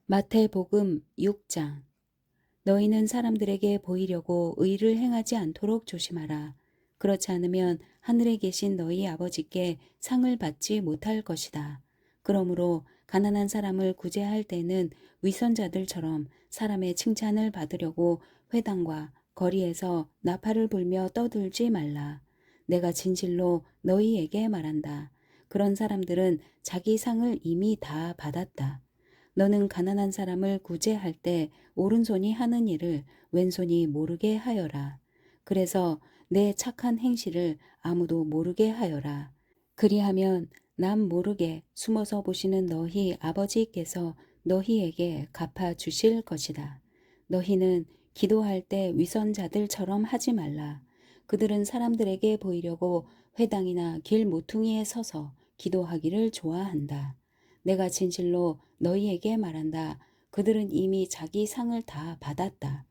마태복음 6장. 너희는 사람들에게 보이려고 의를 행하지 않도록 조심하라. 그렇지 않으면 하늘에 계신 너희 아버지께 상을 받지 못할 것이다. 그러므로 가난한 사람을 구제할 때는 위선자들처럼 사람의 칭찬을 받으려고 회당과 거리에서 나팔을 불며 떠들지 말라. 내가 진실로 너희에게 말한다. 그런 사람들은 자기 상을 이미 다 받았다. 너는 가난한 사람을 구제할 때 오른손이 하는 일을 왼손이 모르게 하여라. 그래서 내 착한 행실을 아무도 모르게 하여라. 그리하면 남 모르게 숨어서 보시는 너희 아버지께서 너희에게 갚아 주실 것이다. 너희는 기도할 때 위선자들처럼 하지 말라. 그들은 사람들에게 보이려고 회당이나 길 모퉁이에 서서 기도하기를 좋아한다. 내가 진실로 너희에게 말한다. 그들은 이미 자기 상을 다 받았다.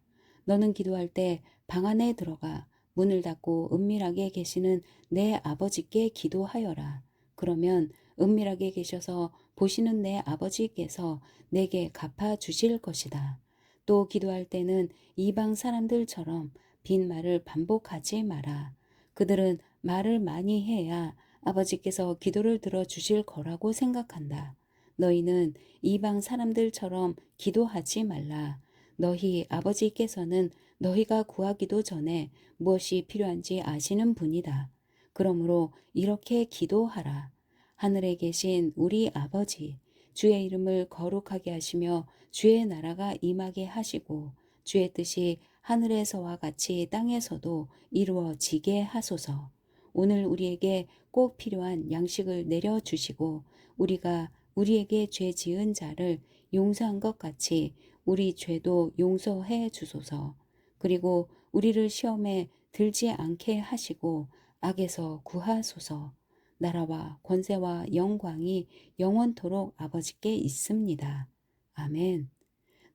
너는 기도할 때 방 안에 들어가 문을 닫고 은밀하게 계시는 내 아버지께 기도하여라. 그러면 은밀하게 계셔서 보시는 내 아버지께서 내게 갚아 주실 것이다. 또 기도할 때는 이방 사람들처럼 빈말을 반복하지 마라. 그들은 말을 많이 해야 아버지께서 기도를 들어 주실 거라고 생각한다. 너희는 이방 사람들처럼 기도하지 말라. 너희 아버지께서는 너희가 구하기도 전에 무엇이 필요한지 아시는 분이다. 그러므로 이렇게 기도하라. 하늘에 계신 우리 아버지, 주의 이름을 거룩하게 하시며 주의 나라가 임하게 하시고 주의 뜻이 하늘에서와 같이 땅에서도 이루어지게 하소서. 오늘 우리에게 꼭 필요한 양식을 내려주시고 우리가 우리에게 죄 지은 자를 용서한 것 같이 우리 죄도 용서해 주소서. 그리고 우리를 시험에 들지 않게 하시고 악에서 구하소서. 나라와 권세와 영광이 영원토록 아버지께 있습니다. 아멘.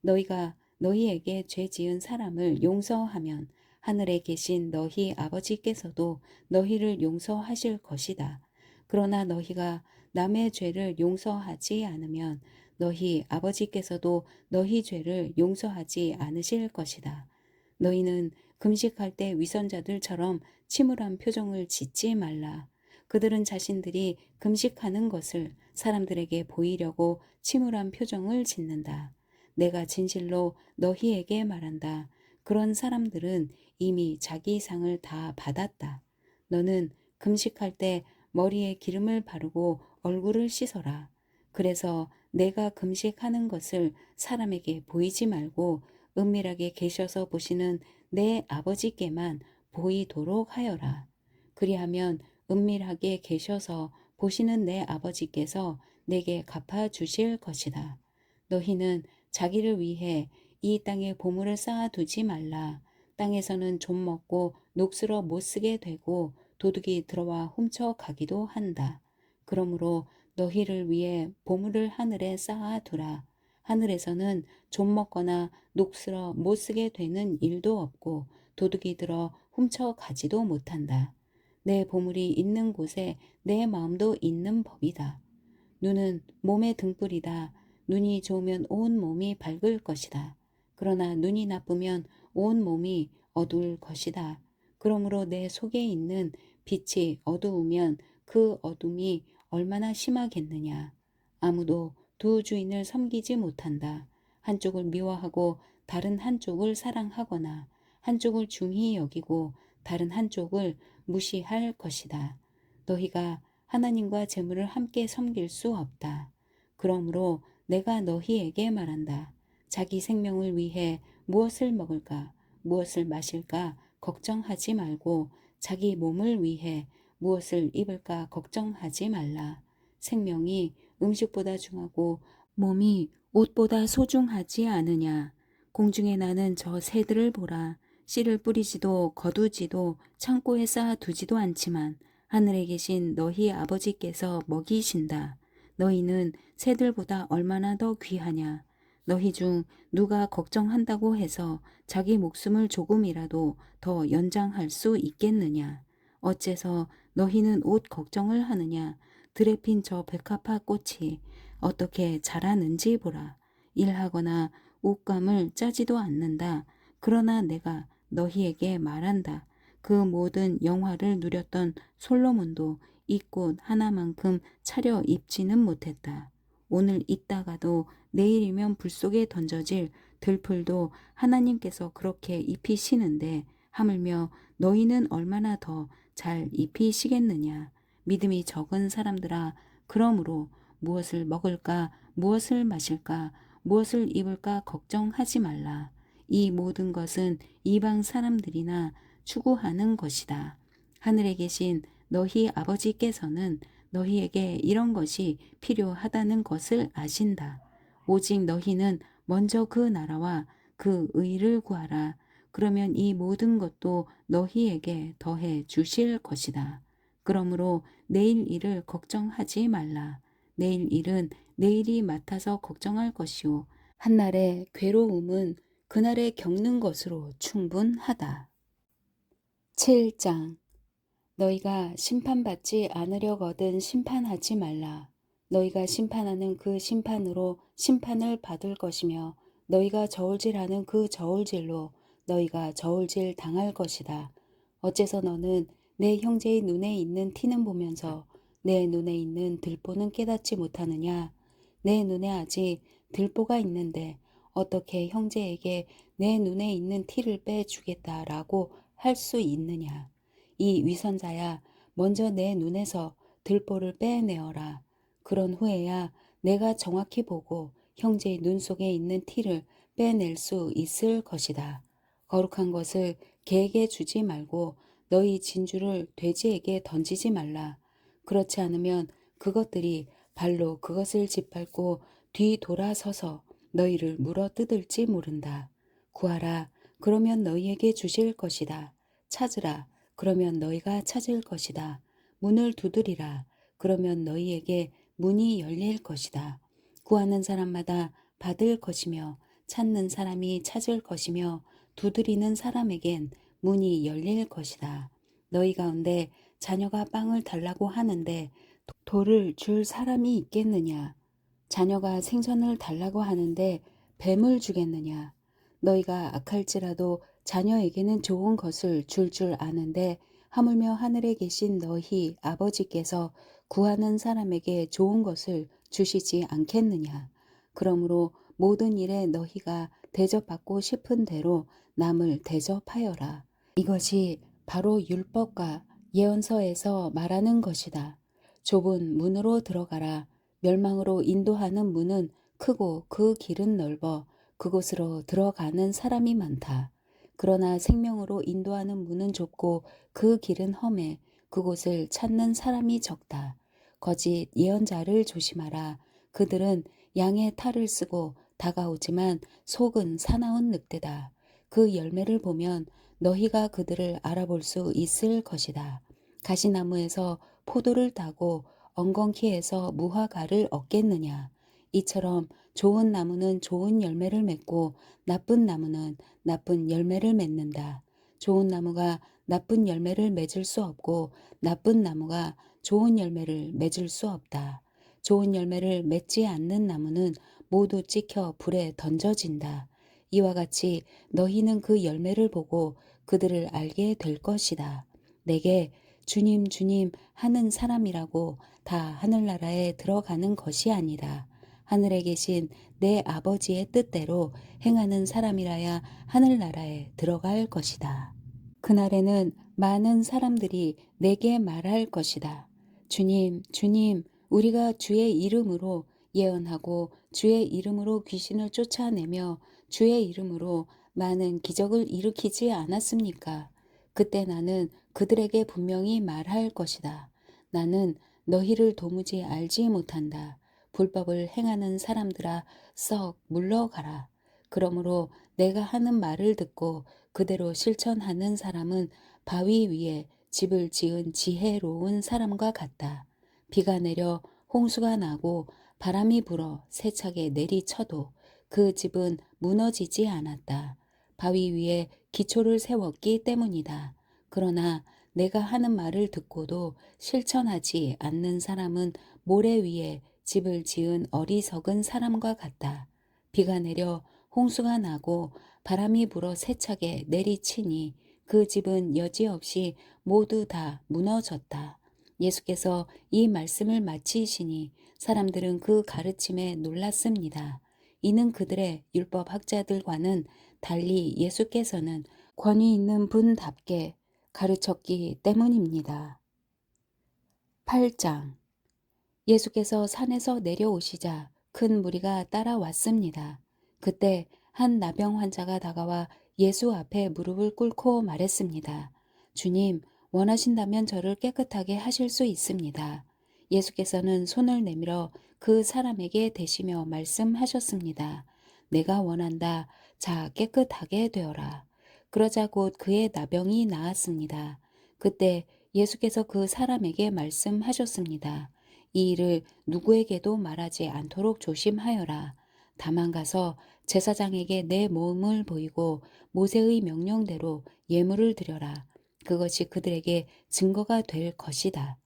너희가 너희에게 죄 지은 사람을 용서하면 하늘에 계신 너희 아버지께서도 너희를 용서하실 것이다. 그러나 너희가 남의 죄를 용서하지 않으면 너희 아버지께서도 너희 죄를 용서하지 않으실 것이다. 너희는 금식할 때 위선자들처럼 침울한 표정을 짓지 말라. 그들은 자신들이 금식하는 것을 사람들에게 보이려고 침울한 표정을 짓는다. 내가 진실로 너희에게 말한다. 그런 사람들은 이미 자기 상을 다 받았다. 너는 금식할 때 머리에 기름을 바르고 얼굴을 씻어라. 그래서 내가 금식하는 것을 사람에게 보이지 말고 은밀하게 계셔서 보시는 내 아버지께만 보이도록 하여라. 그리하면 은밀하게 계셔서 보시는 내 아버지께서 내게 갚아 주실 것이다. 너희는 자기를 위해 이 땅에 보물을 쌓아두지 말라. 땅에서는 좀 먹고 녹슬어 못 쓰게 되고 도둑이 들어와 훔쳐가기도 한다. 그러므로 너희를 위해 보물을 하늘에 쌓아두라. 하늘에서는 좀 먹거나 녹슬어 못 쓰게 되는 일도 없고 도둑이 들어 훔쳐가지도 못한다. 내 보물이 있는 곳에 내 마음도 있는 법이다. 눈은 몸의 등불이다. 눈이 좋으면 온 몸이 밝을 것이다. 그러나 눈이 나쁘면 온 몸이 어두울 것이다. 그러므로 내 속에 있는 빛이 어두우면 그 어둠이 얼마나 심하겠느냐. 아무도 두 주인을 섬기지 못한다. 한쪽을 미워하고 다른 한쪽을 사랑하거나 한쪽을 중히 여기고 다른 한쪽을 무시할 것이다. 너희가 하나님과 재물을 함께 섬길 수 없다. 그러므로 내가 너희에게 말한다. 자기 생명을 위해 무엇을 먹을까, 무엇을 마실까 걱정하지 말고 자기 몸을 위해 무엇을 입을까 걱정하지 말라. 생명이 음식보다 중하고 몸이 옷보다 소중하지 않으냐. 공중에 나는 저 새들을 보라. 씨를 뿌리지도 거두지도 창고에 쌓아두지도 않지만 하늘에 계신 너희 아버지께서 먹이신다. 너희는 새들보다 얼마나 더 귀하냐. 너희 중 누가 걱정한다고 해서 자기 목숨을 조금이라도 더 연장할 수 있겠느냐. 어째서 너희는 옷 걱정을 하느냐. 들에 핀 저 백합화 꽃이 어떻게 자라는지 보라. 일하거나 옷감을 짜지도 않는다. 그러나 내가 너희에게 말한다. 그 모든 영화를 누렸던 솔로몬도 이 꽃 하나만큼 차려 입지는 못했다. 오늘 있다가도 내일이면 불 속에 던져질 들풀도 하나님께서 그렇게 입히시는데 하물며 너희는 얼마나 더 잘 입히시겠느냐. 믿음이 적은 사람들아, 그러므로 무엇을 먹을까, 무엇을 마실까, 무엇을 입을까 걱정하지 말라. 이 모든 것은 이방 사람들이나 추구하는 것이다. 하늘에 계신 너희 아버지께서는 너희에게 이런 것이 필요하다는 것을 아신다. 오직 너희는 먼저 그 나라와 그 의를 구하라. 그러면 이 모든 것도 너희에게 더해 주실 것이다. 그러므로 내일 일을 걱정하지 말라. 내일 일은 내일이 맡아서 걱정할 것이요. 한날의 괴로움은 그날에 겪는 것으로 충분하다. 7장. 너희가 심판받지 않으려거든 심판하지 말라. 너희가 심판하는 그 심판으로 심판을 받을 것이며 너희가 저울질하는 그 저울질로 너희가 저울질 당할 것이다. 어째서 너는 내 형제의 눈에 있는 티는 보면서 내 눈에 있는 들보는 깨닫지 못하느냐? 내 눈에 아직 들보가 있는데 어떻게 형제에게 내 눈에 있는 티를 빼주겠다라고 할 수 있느냐? 이 위선자야, 먼저 내 눈에서 들보를 빼내어라. 그런 후에야 내가 정확히 보고 형제의 눈 속에 있는 티를 빼낼 수 있을 것이다. 거룩한 것을 개에게 주지 말고 너희 진주를 돼지에게 던지지 말라. 그렇지 않으면 그것들이 발로 그것을 짓밟고 뒤돌아서서 너희를 물어 뜯을지 모른다. 구하라. 그러면 너희에게 주실 것이다. 찾으라. 그러면 너희가 찾을 것이다. 문을 두드리라. 그러면 너희에게 문이 열릴 것이다. 구하는 사람마다 받을 것이며 찾는 사람이 찾을 것이며 두드리는 사람에겐 문이 열릴 것이다. 너희 가운데 자녀가 빵을 달라고 하는데 돌을 줄 사람이 있겠느냐? 자녀가 생선을 달라고 하는데 뱀을 주겠느냐? 너희가 악할지라도 자녀에게는 좋은 것을 줄 아는데 하물며 하늘에 계신 너희 아버지께서 구하는 사람에게 좋은 것을 주시지 않겠느냐? 그러므로 모든 일에 너희가 대접받고 싶은 대로 남을 대접하여라. 이것이 바로 율법과 예언서에서 말하는 것이다. 좁은 문으로 들어가라. 멸망으로 인도하는 문은 크고 그 길은 넓어 그곳으로 들어가는 사람이 많다. 그러나 생명으로 인도하는 문은 좁고 그 길은 험해 그곳을 찾는 사람이 적다. 거짓 예언자를 조심하라. 그들은 양의 탈을 쓰고 다가오지만 속은 사나운 늑대다. 그 열매를 보면 너희가 그들을 알아볼 수 있을 것이다. 가시나무에서 포도를 따고 엉겅퀴에서 무화과를 얻겠느냐. 이처럼 좋은 나무는 좋은 열매를 맺고 나쁜 나무는 나쁜 열매를 맺는다. 좋은 나무가 나쁜 열매를 맺을 수 없고 나쁜 나무가 좋은 열매를 맺을 수 없다. 좋은 열매를 맺지 않는 나무는 모두 찍혀 불에 던져진다. 이와 같이 너희는 그 열매를 보고 그들을 알게 될 것이다. 내게 주님 주님 하는 사람이라고 다 하늘나라에 들어가는 것이 아니다. 하늘에 계신 내 아버지의 뜻대로 행하는 사람이라야 하늘나라에 들어갈 것이다. 그날에는 많은 사람들이 내게 말할 것이다. 주님, 주님, 우리가 주의 이름으로 예언하고 주의 이름으로 귀신을 쫓아내며 주의 이름으로 많은 기적을 일으키지 않았습니까? 그때 나는 그들에게 분명히 말할 것이다. 나는 너희를 도무지 알지 못한다. 불법을 행하는 사람들아, 썩 물러가라. 그러므로 내가 하는 말을 듣고 그대로 실천하는 사람은 바위 위에 집을 지은 지혜로운 사람과 같다. 비가 내려 홍수가 나고 바람이 불어 세차게 내리쳐도 그 집은 무너지지 않았다. 바위 위에 기초를 세웠기 때문이다. 그러나 내가 하는 말을 듣고도 실천하지 않는 사람은 모래 위에 집을 지은 어리석은 사람과 같다. 비가 내려 홍수가 나고 바람이 불어 세차게 내리치니 그 집은 여지없이 모두 다 무너졌다. 예수께서 이 말씀을 마치시니 사람들은 그 가르침에 놀랐습니다. 이는 그들의 율법 학자들과는 달리 예수께서는 권위 있는 분답게 가르쳤기 때문입니다. 8장. 예수께서 산에서 내려오시자 큰 무리가 따라왔습니다. 그때 한 나병 환자가 다가와 예수 앞에 무릎을 꿇고 말했습니다. 주님, 원하신다면 저를 깨끗하게 하실 수 있습니다. 예수께서는 손을 내밀어 그 사람에게 대시며 말씀하셨습니다. 내가 원한다. 자, 깨끗하게 되어라. 그러자 곧 그의 나병이 나았습니다. 그때 예수께서 그 사람에게 말씀하셨습니다. 이 일을 누구에게도 말하지 않도록 조심하여라. 다만 가서 제사장에게 내 몸을 보이고 모세의 명령대로 예물을 드려라. 그것이 그들에게 증거가 될 것이다.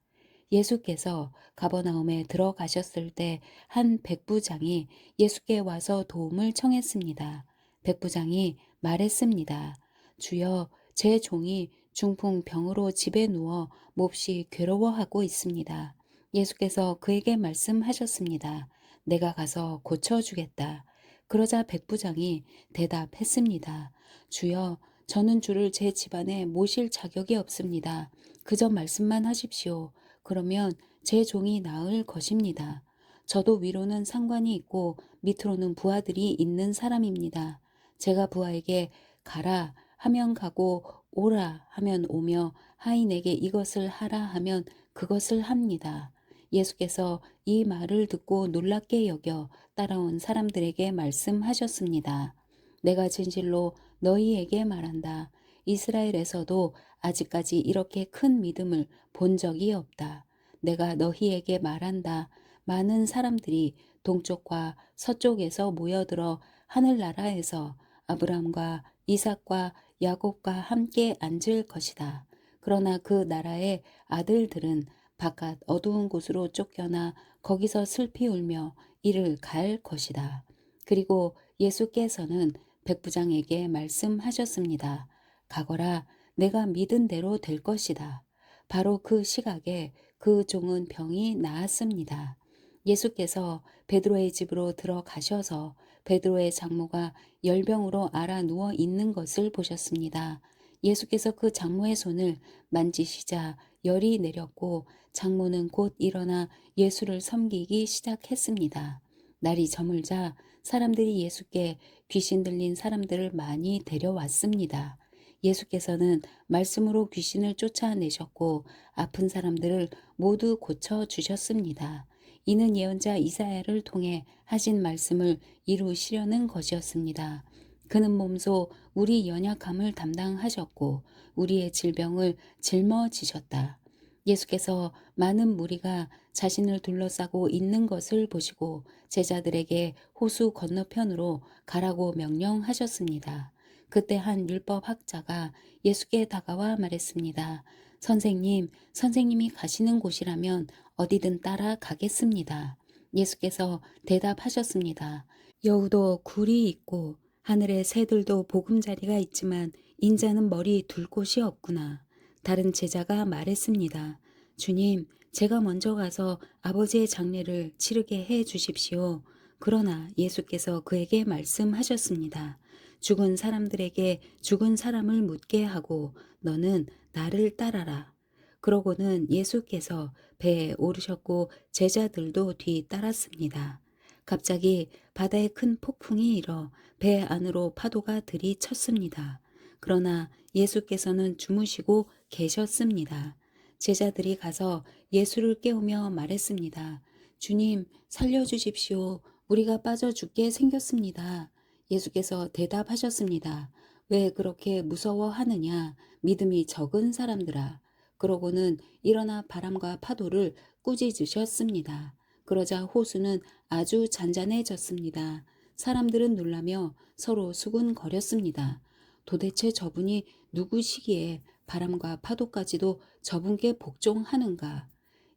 예수께서 가버나움에 들어가셨을 때 한 백부장이 예수께 와서 도움을 청했습니다. 백부장이 말했습니다. 주여, 제 종이 중풍병으로 집에 누워 몹시 괴로워하고 있습니다. 예수께서 그에게 말씀하셨습니다. 내가 가서 고쳐주겠다. 그러자 백부장이 대답했습니다. 주여, 저는 주를 제 집안에 모실 자격이 없습니다. 그저 말씀만 하십시오. 그러면 제 종이 나을 것입니다. 저도 위로는 상관이 있고 밑으로는 부하들이 있는 사람입니다. 제가 부하에게 가라 하면 가고 오라 하면 오며 하인에게 이것을 하라 하면 그것을 합니다. 예수께서 이 말을 듣고 놀랍게 여겨 따라온 사람들에게 말씀하셨습니다. 내가 진실로 너희에게 말한다. 이스라엘에서도 아직까지 이렇게 큰 믿음을 본 적이 없다. 내가 너희에게 말한다. 많은 사람들이 동쪽과 서쪽에서 모여들어 하늘나라에서 아브라함과 이삭과 야곱과 함께 앉을 것이다. 그러나 그 나라의 아들들은 바깥 어두운 곳으로 쫓겨나 거기서 슬피 울며 이를 갈 것이다. 그리고 예수께서는 백부장에게 말씀하셨습니다. 가거라, 내가 믿은 대로 될 것이다. 바로 그 시각에 그 종은 병이 나았습니다. 예수께서 베드로의 집으로 들어가셔서 베드로의 장모가 열병으로 앓아 누워 있는 것을 보셨습니다. 예수께서 그 장모의 손을 만지시자 열이 내렸고 장모는 곧 일어나 예수를 섬기기 시작했습니다. 날이 저물자 사람들이 예수께 귀신 들린 사람들을 많이 데려왔습니다. 예수께서는 말씀으로 귀신을 쫓아내셨고 아픈 사람들을 모두 고쳐주셨습니다. 이는 예언자 이사야를 통해 하신 말씀을 이루시려는 것이었습니다. 그는 몸소 우리 연약함을 담당하셨고 우리의 질병을 짊어지셨다. 예수께서 많은 무리가 자신을 둘러싸고 있는 것을 보시고 제자들에게 호수 건너편으로 가라고 명령하셨습니다. 그때 한 율법 학자가 예수께 다가와 말했습니다. 선생님, 선생님이 가시는 곳이라면 어디든 따라 가겠습니다. 예수께서 대답하셨습니다. 여우도 굴이 있고 하늘의 새들도 보금자리가 있지만 인자는 머리 둘 곳이 없구나. 다른 제자가 말했습니다. 주님, 제가 먼저 가서 아버지의 장례를 치르게 해 주십시오. 그러나 예수께서 그에게 말씀하셨습니다. 죽은 사람들에게 죽은 사람을 묻게 하고 너는 나를 따라라. 그러고는 예수께서 배에 오르셨고 제자들도 뒤 따랐습니다. 갑자기 바다에 큰 폭풍이 일어 배 안으로 파도가 들이쳤습니다. 그러나 예수께서는 주무시고 계셨습니다. 제자들이 가서 예수를 깨우며 말했습니다. 주님, 살려주십시오. 우리가 빠져 죽게 생겼습니다. 예수께서 대답하셨습니다. 왜 그렇게 무서워하느냐? 믿음이 적은 사람들아. 그러고는 일어나 바람과 파도를 꾸짖으셨습니다. 그러자 호수는 아주 잔잔해졌습니다. 사람들은 놀라며 서로 수군거렸습니다. 도대체 저분이 누구시기에 바람과 파도까지도 저분께 복종하는가?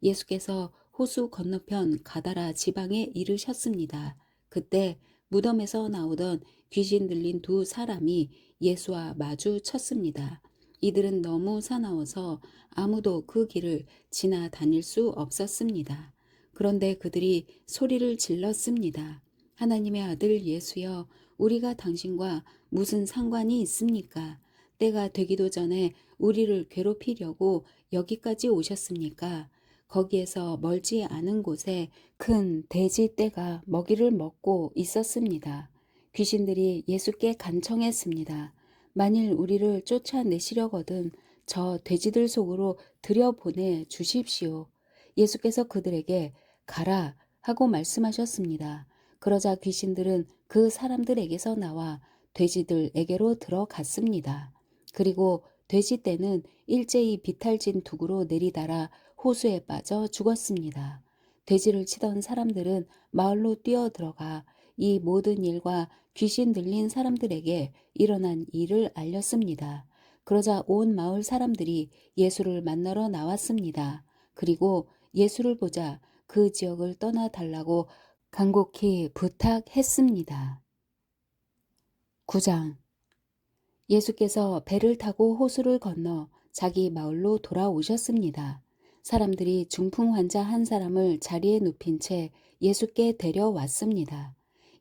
예수께서 호수 건너편 가다라 지방에 이르셨습니다. 그때 무덤에서 나오던 귀신 들린 두 사람이 예수와 마주쳤습니다. 이들은 너무 사나워서 아무도 그 길을 지나 다닐 수 없었습니다. 그런데 그들이 소리를 질렀습니다. 하나님의 아들 예수여, 우리가 당신과 무슨 상관이 있습니까? 때가 되기도 전에 우리를 괴롭히려고 여기까지 오셨습니까? 거기에서 멀지 않은 곳에 큰 돼지떼가 먹이를 먹고 있었습니다. 귀신들이 예수께 간청했습니다. 만일 우리를 쫓아내시려거든 저 돼지들 속으로 들여보내 주십시오. 예수께서 그들에게 가라 하고 말씀하셨습니다. 그러자 귀신들은 그 사람들에게서 나와 돼지들에게로 들어갔습니다. 그리고 돼지떼는 일제히 비탈진 둑으로 내리달아 호수에 빠져 죽었습니다. 돼지를 치던 사람들은 마을로 뛰어들어가 이 모든 일과 귀신 들린 사람들에게 일어난 일을 알렸습니다. 그러자 온 마을 사람들이 예수를 만나러 나왔습니다. 그리고 예수를 보자 그 지역을 떠나 달라고 간곡히 부탁했습니다. 9장. 예수께서 배를 타고 호수를 건너 자기 마을로 돌아오셨습니다. 사람들이 중풍 환자 한 사람을 자리에 눕힌 채 예수께 데려왔습니다.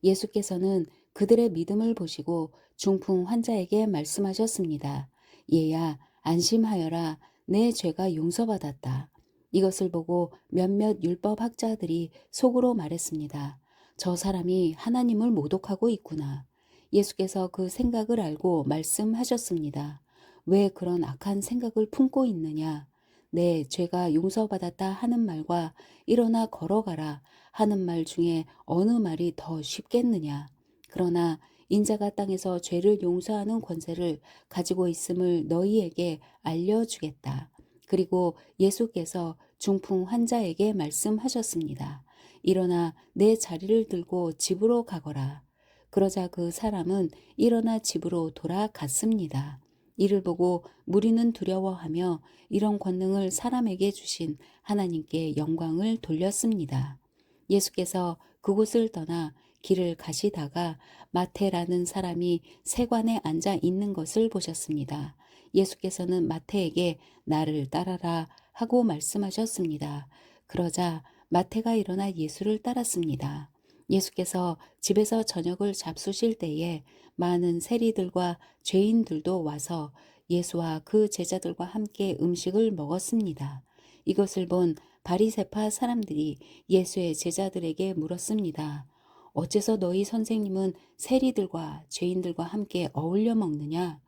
예수께서는 그들의 믿음을 보시고 중풍 환자에게 말씀하셨습니다. 얘야, 안심하여라. 내 죄가 용서받았다. 이것을 보고 몇몇 율법학자들이 속으로 말했습니다. 저 사람이 하나님을 모독하고 있구나. 예수께서 그 생각을 알고 말씀하셨습니다. 왜 그런 악한 생각을 품고 있느냐? 내 죄가 용서받았다 하는 말과 일어나 걸어가라 하는 말 중에 어느 말이 더 쉽겠느냐? 그러나 인자가 땅에서 죄를 용서하는 권세를 가지고 있음을 너희에게 알려주겠다. 그리고 예수께서 중풍 환자에게 말씀하셨습니다. 일어나 내 자리를 들고 집으로 가거라. 그러자 그 사람은 일어나 집으로 돌아갔습니다. 이를 보고 무리는 두려워하며 이런 권능을 사람에게 주신 하나님께 영광을 돌렸습니다. 예수께서 그곳을 떠나 길을 가시다가 마태라는 사람이 세관에 앉아 있는 것을 보셨습니다. 예수께서는 마태에게 나를 따라라 하고 말씀하셨습니다. 그러자 마태가 일어나 예수를 따랐습니다. 예수께서 집에서 저녁을 잡수실 때에 많은 세리들과 죄인들도 와서 예수와 그 제자들과 함께 음식을 먹었습니다. 이것을 본 바리새파 사람들이 예수의 제자들에게 물었습니다. 어째서 너희 선생님은 세리들과 죄인들과 함께 어울려 먹느냐?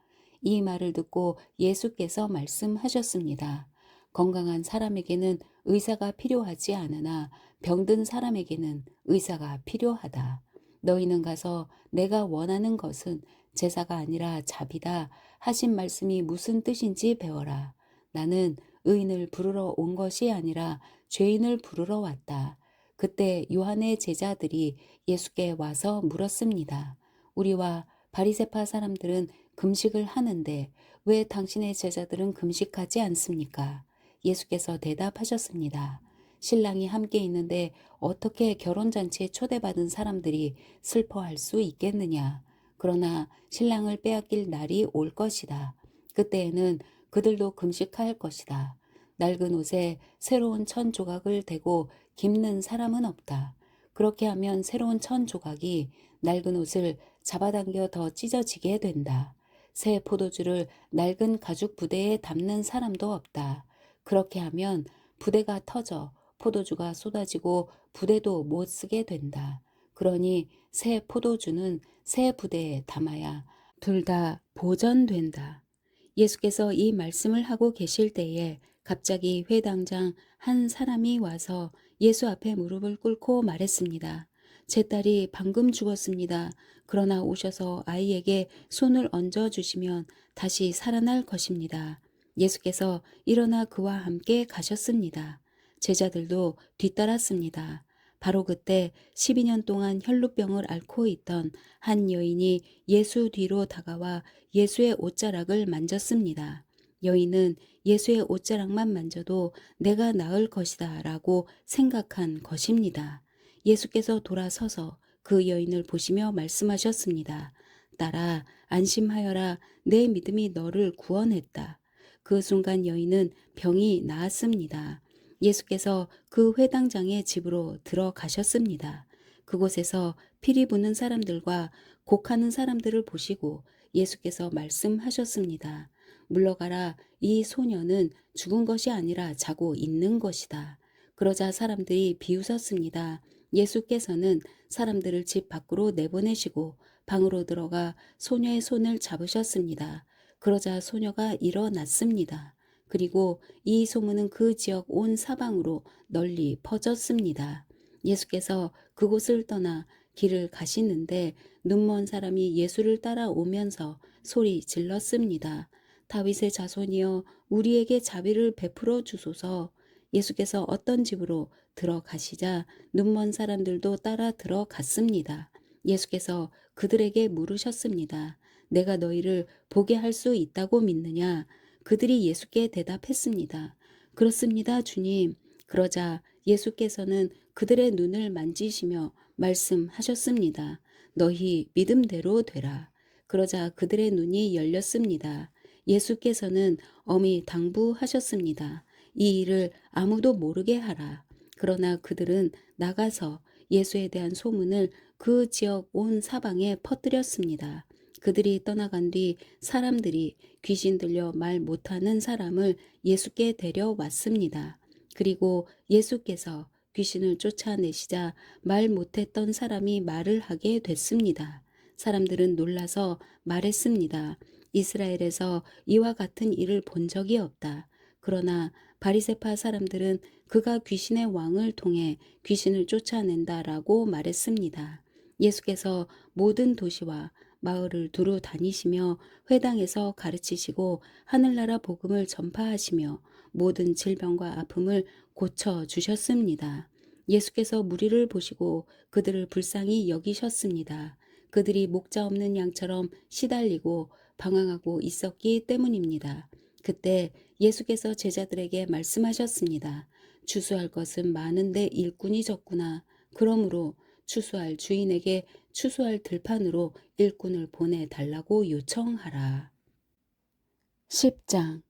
이 말을 듣고 예수께서 말씀하셨습니다. 건강한 사람에게는 의사가 필요하지 않으나 병든 사람에게는 의사가 필요하다. 너희는 가서 내가 원하는 것은 제사가 아니라 자비다 하신 말씀이 무슨 뜻인지 배워라. 나는 의인을 부르러 온 것이 아니라 죄인을 부르러 왔다. 그때 요한의 제자들이 예수께 와서 물었습니다. 우리와 바리새파 사람들은 금식을 하는데 왜 당신의 제자들은 금식하지 않습니까? 예수께서 대답하셨습니다. 신랑이 함께 있는데 어떻게 결혼잔치에 초대받은 사람들이 슬퍼할 수 있겠느냐. 그러나 신랑을 빼앗길 날이 올 것이다. 그때에는 그들도 금식할 것이다. 낡은 옷에 새로운 천 조각을 대고 깁는 사람은 없다. 그렇게 하면 새로운 천 조각이 낡은 옷을 잡아당겨 더 찢어지게 된다. 새 포도주를 낡은 가죽 부대에 담는 사람도 없다. 그렇게 하면 부대가 터져 포도주가 쏟아지고 부대도 못 쓰게 된다. 그러니 새 포도주는 새 부대에 담아야 둘 다 보전된다. 예수께서 이 말씀을 하고 계실 때에 갑자기 회당장 한 사람이 와서 예수 앞에 무릎을 꿇고 말했습니다. 제 딸이 방금 죽었습니다. 그러나 오셔서 아이에게 손을 얹어 주시면 다시 살아날 것입니다. 예수께서 일어나 그와 함께 가셨습니다. 제자들도 뒤따랐습니다. 바로 그때 12년 동안 혈루병을 앓고 있던 한 여인이 예수 뒤로 다가와 예수의 옷자락을 만졌습니다. 여인은 예수의 옷자락만 만져도 내가 나을 것이다 라고 생각한 것입니다. 예수께서 돌아서서 그 여인을 보시며 말씀하셨습니다. 딸아, 안심하여라. 내 믿음이 너를 구원했다. 그 순간 여인은 병이 나았습니다. 예수께서 그 회당장의 집으로 들어가셨습니다. 그곳에서 피리 부는 사람들과 곡하는 사람들을 보시고 예수께서 말씀하셨습니다. 물러가라. 이 소녀는 죽은 것이 아니라 자고 있는 것이다. 그러자 사람들이 비웃었습니다. 예수께서는 사람들을 집 밖으로 내보내시고 방으로 들어가 소녀의 손을 잡으셨습니다. 그러자 소녀가 일어났습니다. 그리고 이 소문은 그 지역 온 사방으로 널리 퍼졌습니다. 예수께서 그곳을 떠나 길을 가시는데 눈먼 사람이 예수를 따라오면서 소리 질렀습니다. 다윗의 자손이여 우리에게 자비를 베풀어 주소서. 예수께서 어떤 집으로 들어가시자 눈먼 사람들도 따라 들어갔습니다. 예수께서 그들에게 물으셨습니다. 내가 너희를 보게 할 수 있다고 믿느냐? 그들이 예수께 대답했습니다. 그렇습니다, 주님. 그러자 예수께서는 그들의 눈을 만지시며 말씀하셨습니다. 너희 믿음대로 되라. 그러자 그들의 눈이 열렸습니다. 예수께서는 엄히 당부하셨습니다. 이 일을 아무도 모르게 하라. 그러나 그들은 나가서 예수에 대한 소문을 그 지역 온 사방에 퍼뜨렸습니다. 그들이 떠나간 뒤 사람들이 귀신 들려 말 못하는 사람을 예수께 데려왔습니다. 그리고 예수께서 귀신을 쫓아내시자 말 못했던 사람이 말을 하게 됐습니다. 사람들은 놀라서 말했습니다. 이스라엘에서 이와 같은 일을 본 적이 없다. 그러나 바리새파 사람들은 그가 귀신의 왕을 통해 귀신을 쫓아낸다라고 말했습니다. 예수께서 모든 도시와 마을을 두루 다니시며 회당에서 가르치시고 하늘나라 복음을 전파하시며 모든 질병과 아픔을 고쳐 주셨습니다. 예수께서 무리를 보시고 그들을 불쌍히 여기셨습니다. 그들이 목자 없는 양처럼 시달리고 방황하고 있었기 때문입니다. 그때 예수께서 제자들에게 말씀하셨습니다. 추수할 것은 많은데 일꾼이 적구나. 그러므로 추수할 주인에게 추수할 들판으로 일꾼을 보내달라고 요청하라. 10장.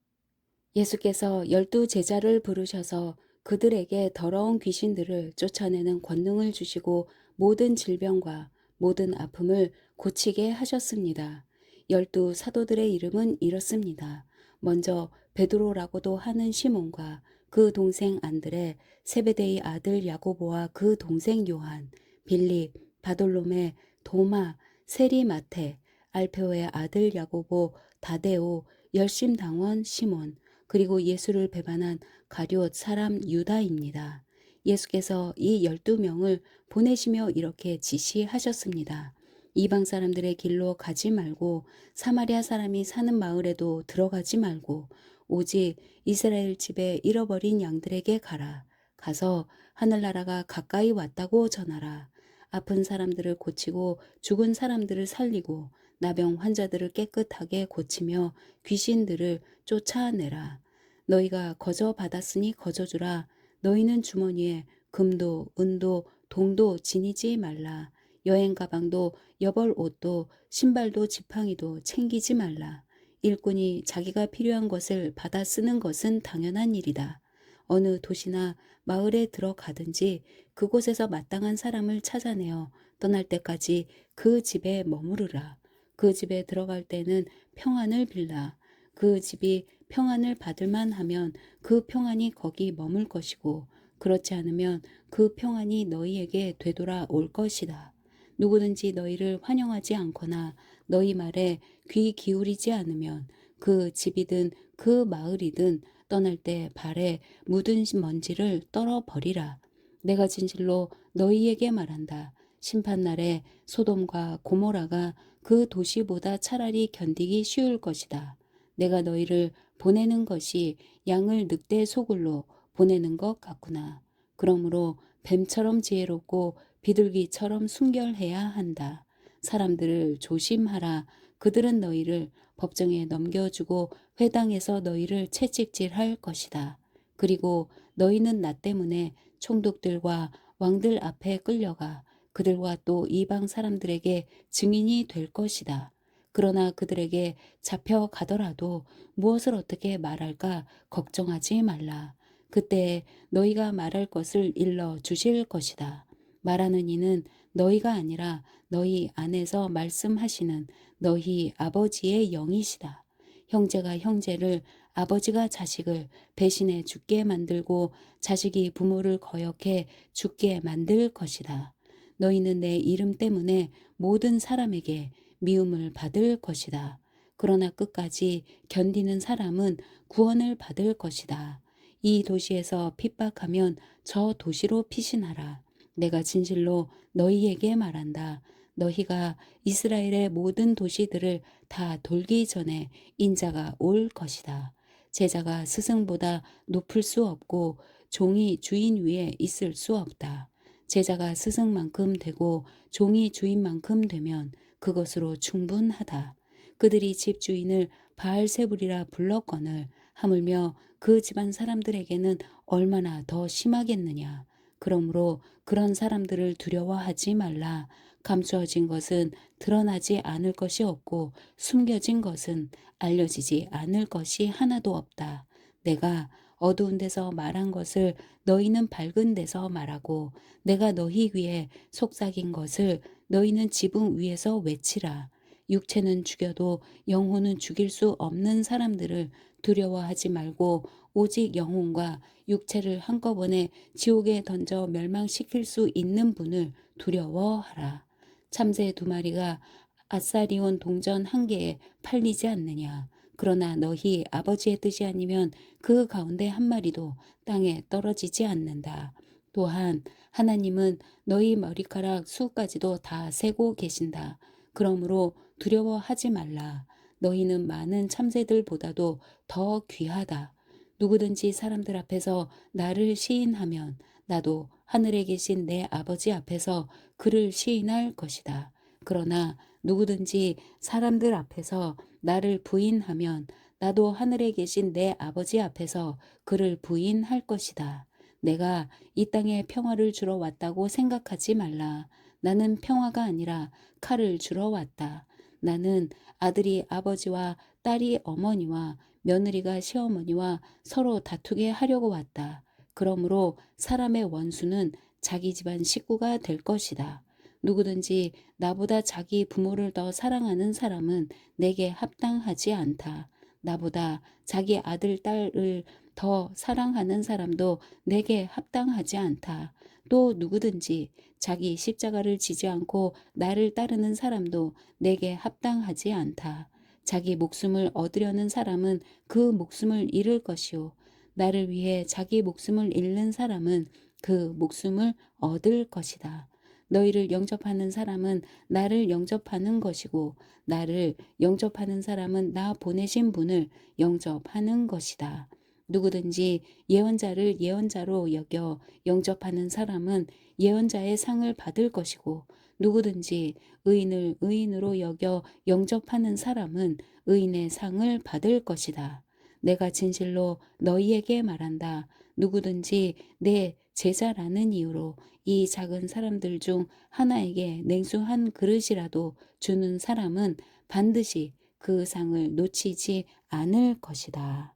예수께서 12 제자를 부르셔서 그들에게 더러운 귀신들을 쫓아내는 권능을 주시고 모든 질병과 모든 아픔을 고치게 하셨습니다. 12 사도들의 이름은 이렇습니다. 먼저 베드로라고도 하는 시몬과 그 동생 안드레, 세베데의 아들 야고보와 그 동생 요한, 빌립, 바돌로메, 도마, 세리마테, 알페오의 아들 야고보, 다데오, 열심당원 시몬, 그리고 예수를 배반한 가룟 사람 유다입니다. 예수께서 이 12명을 보내시며 이렇게 지시하셨습니다. 이방 사람들의 길로 가지 말고 사마리아 사람이 사는 마을에도 들어가지 말고 오직 이스라엘 집에 잃어버린 양들에게 가라. 가서 하늘나라가 가까이 왔다고 전하라. 아픈 사람들을 고치고 죽은 사람들을 살리고 나병 환자들을 깨끗하게 고치며 귀신들을 쫓아내라. 너희가 거저 받았으니 거저 주라. 너희는 주머니에 금도 은도 동도 지니지 말라. 여행 가방도 여벌 옷도 신발도 지팡이도 챙기지 말라. 일꾼이 자기가 필요한 것을 받아 쓰는 것은 당연한 일이다. 어느 도시나 마을에 들어가든지 그곳에서 마땅한 사람을 찾아내어 떠날 때까지 그 집에 머무르라. 그 집에 들어갈 때는 평안을 빌라. 그 집이 평안을 받을 만하면 그 평안이 거기 머물 것이고 그렇지 않으면 그 평안이 너희에게 되돌아올 것이다. 누구든지 너희를 환영하지 않거나 너희 말에 귀 기울이지 않으면 그 집이든 그 마을이든 떠날 때 발에 묻은 먼지를 떨어버리라. 내가 진실로 너희에게 말한다. 심판날에 소돔과 고모라가 그 도시보다 차라리 견디기 쉬울 것이다. 내가 너희를 보내는 것이 양을 늑대 소굴로 보내는 것 같구나. 그러므로 뱀처럼 지혜롭고 비둘기처럼 순결해야 한다. 사람들을 조심하라. 그들은 너희를 법정에 넘겨주고 회당에서 너희를 채찍질할 것이다. 그리고 너희는 나 때문에 총독들과 왕들 앞에 끌려가 그들과 또 이방 사람들에게 증인이 될 것이다. 그러나 그들에게 잡혀가더라도 무엇을 어떻게 말할까 걱정하지 말라. 그때 너희가 말할 것을 일러 주실 것이다. 말하는 이는 너희가 아니라 너희 안에서 말씀하시는 너희 아버지의 영이시다. 형제가 형제를, 아버지가 자식을 배신해 죽게 만들고 자식이 부모를 거역해 죽게 만들 것이다. 너희는 내 이름 때문에 모든 사람에게 미움을 받을 것이다. 그러나 끝까지 견디는 사람은 구원을 받을 것이다. 이 도시에서 핍박하면 저 도시로 피신하라. 내가 진실로 너희에게 말한다. 너희가 이스라엘의 모든 도시들을 다 돌기 전에 인자가 올 것이다. 제자가 스승보다 높을 수 없고 종이 주인 위에 있을 수 없다. 제자가 스승만큼 되고 종이 주인만큼 되면 그것으로 충분하다. 그들이 집주인을 바알세불이라 불렀거늘 하물며 그 집안 사람들에게는 얼마나 더 심하겠느냐. 그러므로 그런 사람들을 두려워하지 말라. 감추어진 것은 드러나지 않을 것이 없고 숨겨진 것은 알려지지 않을 것이 하나도 없다. 내가 어두운 데서 말한 것을 너희는 밝은 데서 말하고 내가 너희 귀에 속삭인 것을 너희는 지붕 위에서 외치라. 육체는 죽여도 영혼은 죽일 수 없는 사람들을 두려워하지 말고 오직 영혼과 육체를 한꺼번에 지옥에 던져 멸망시킬 수 있는 분을 두려워하라. 참새 2마리가 아사리온 동전 1개에 팔리지 않느냐. 그러나 너희 아버지의 뜻이 아니면 그 가운데 1마리도 땅에 떨어지지 않는다. 또한 하나님은 너희 머리카락 수까지도 다 세고 계신다. 그러므로 두려워하지 말라. 너희는 많은 참새들보다도 더 귀하다. 누구든지 사람들 앞에서 나를 시인하면 나도 하늘에 계신 내 아버지 앞에서 그를 시인할 것이다. 그러나 누구든지 사람들 앞에서 나를 부인하면 나도 하늘에 계신 내 아버지 앞에서 그를 부인할 것이다. 내가 이 땅에 평화를 주러 왔다고 생각하지 말라. 나는 평화가 아니라 칼을 주러 왔다. 나는 아들이 아버지와 딸이 어머니와 며느리가 시어머니와 서로 다투게 하려고 왔다. 그러므로 사람의 원수는 자기 집안 식구가 될 것이다. 누구든지 나보다 자기 부모를 더 사랑하는 사람은 내게 합당하지 않다. 나보다 자기 아들, 딸을 더 사랑하는 사람도 내게 합당하지 않다. 또 누구든지 자기 십자가를 지지 않고 나를 따르는 사람도 내게 합당하지 않다. 자기 목숨을 얻으려는 사람은 그 목숨을 잃을 것이요. 나를 위해 자기 목숨을 잃는 사람은 그 목숨을 얻을 것이다. 너희를 영접하는 사람은 나를 영접하는 것이고 나를 영접하는 사람은 나 보내신 분을 영접하는 것이다. 누구든지 예언자를 예언자로 여겨 영접하는 사람은 예언자의 상을 받을 것이고 누구든지 의인을 의인으로 여겨 영접하는 사람은 의인의 상을 받을 것이다. 내가 진실로 너희에게 말한다. 누구든지 내 제자라는 이유로 이 작은 사람들 중 하나에게 냉수 1그릇이라도 주는 사람은 반드시 그 상을 놓치지 않을 것이다.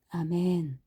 아멘.